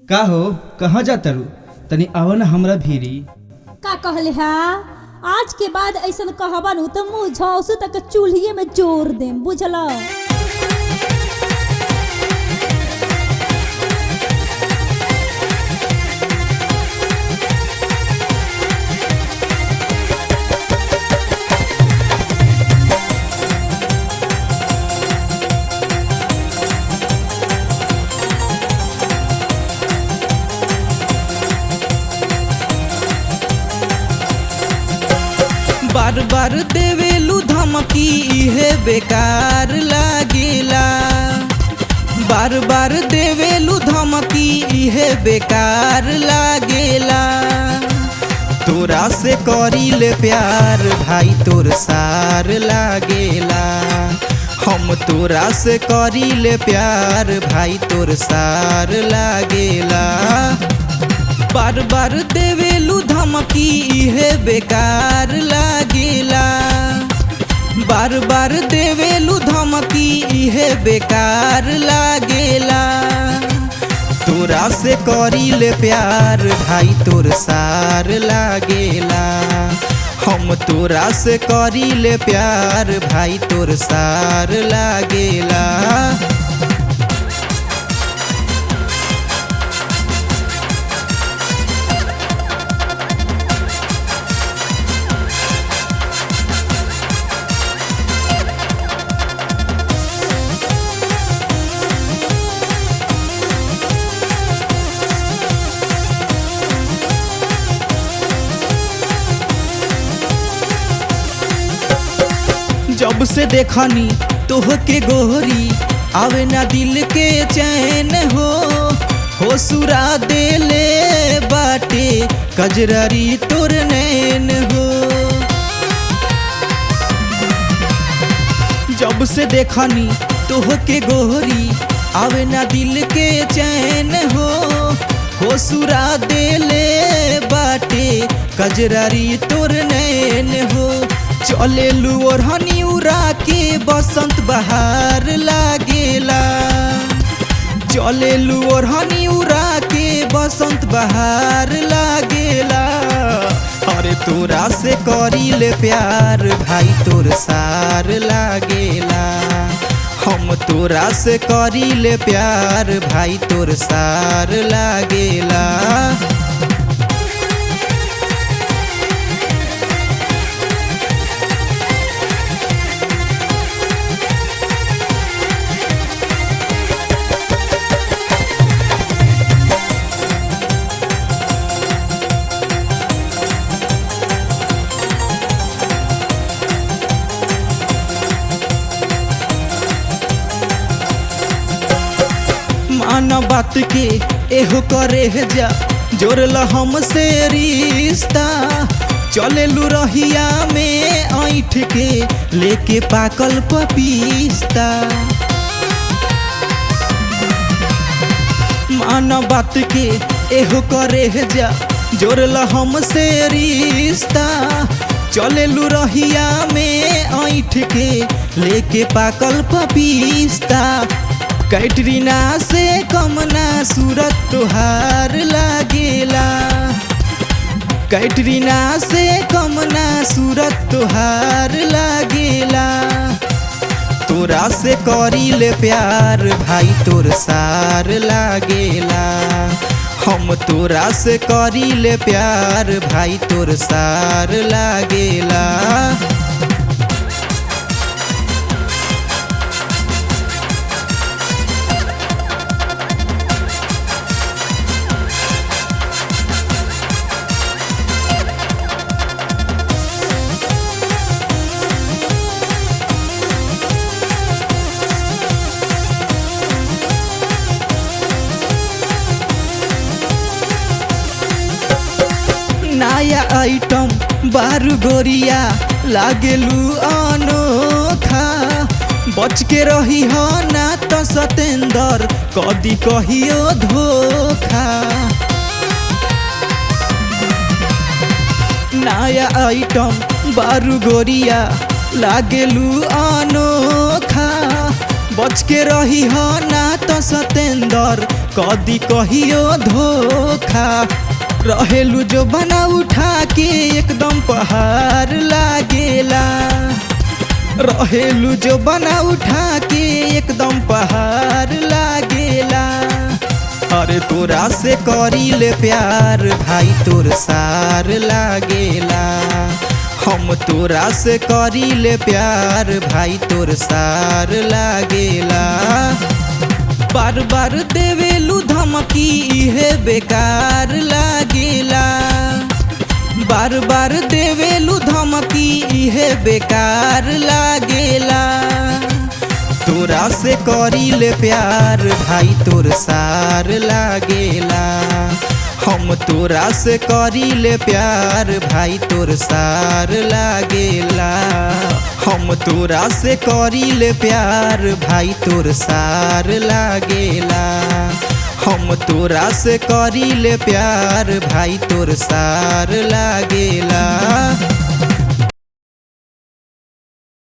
का हो कहाँ जाता रू तनी आवा ना हमरा भीरी। का कहले हा आज के बाद ऐसा कहबा नु तो मुँह झौसु तक चूल्हिए में जोर देम बुझल। बार बार देवेलू धमकी इहे बेकार लागेला। बार बार देवेलू धमकी इहे बेकार लागेला। तोरा से करीले प्यार भाई तोर सार लागेला। हम तोरा से करीले प्यार भाई तोर सार लागेला। बार बार देवेलू धमकी इहे बेकार लागेला। बार बार देवेलू धमकी इहे बेकार लागेला। तोरा से करीले प्यार भाई तोर सार लागेला। हम तोरा से करीले प्यार भाई तोर सार लागेला। जब से देखनी तोह के गोरी आवे ना दिल के चैन हो सुरा देले बाटे कजरारी तोर नैन हो। जब से देखनी तोह के गोरी आवे ना दिल के चैन हो सुरा देले बाटे कजरारी तोर नैन हो। चले लुअर हनी उड़ा के बसंत बहार लागेला। चले लुअर हनी उड़ा के बसंत बहार लागेला। अरे तोरा से करीले प्यार भाई तोर सार लागेला। हम तोरा से करीले प्यार भाई तोर सार लागेला। माना बात के एहो करे जा जोड़ल हमसे रिश्ता। चले लू रहिया में ऐठ के लेके पाकल पपीस्ता। माना बात के एहो करे जा जोड़ल हमसे रिश्ता। चले लू रहिया में ऐठ के लेके पाकल पपीस्ता। कैटरीना से कम ना सूरत तोहार लागेला। कैटरीना से कम ना सूरत तोहार लागेला। तोरा से करीले प्यार भाई तोर सार लागेला। हम तोरा से करीले प्यार भाई तोर सार लागेला। नया आइटम बारू गोरिया लागेलू अनोखा। बच के रही हो ना तो सतेंदर कदी कहियो धोखा। नया आइटम बारू गोरिया लागेलू अनोखा। बच के रही हो ना तो सतेंदर कदी कहियो धोखा। रहेलू जो बना उठा के एकदम पहाड़ लागेला। रहेलू जो बना उठा के एकदम पहाड़ लागेला। अरे तोरा से करी ले प्यार भाई तोर सार लागेला। हम तोरा से करी ले प्यार भाई तोर सार लागेला। बार बार देवेलू धमकी इहे बेकार लागेला। बार बार देवेलू धमकी इहे बेकार लागेला। तोरा से करी ले प्यार भाई तोर सार लागेला। हम तोरा से करी ले प्यार भाई तोर सार लागेला। हम तोरा से करी ले प्यार भाई तोर सार लागेला। हम तोरा से करी ले प्यार भाई तोर सार लागेला।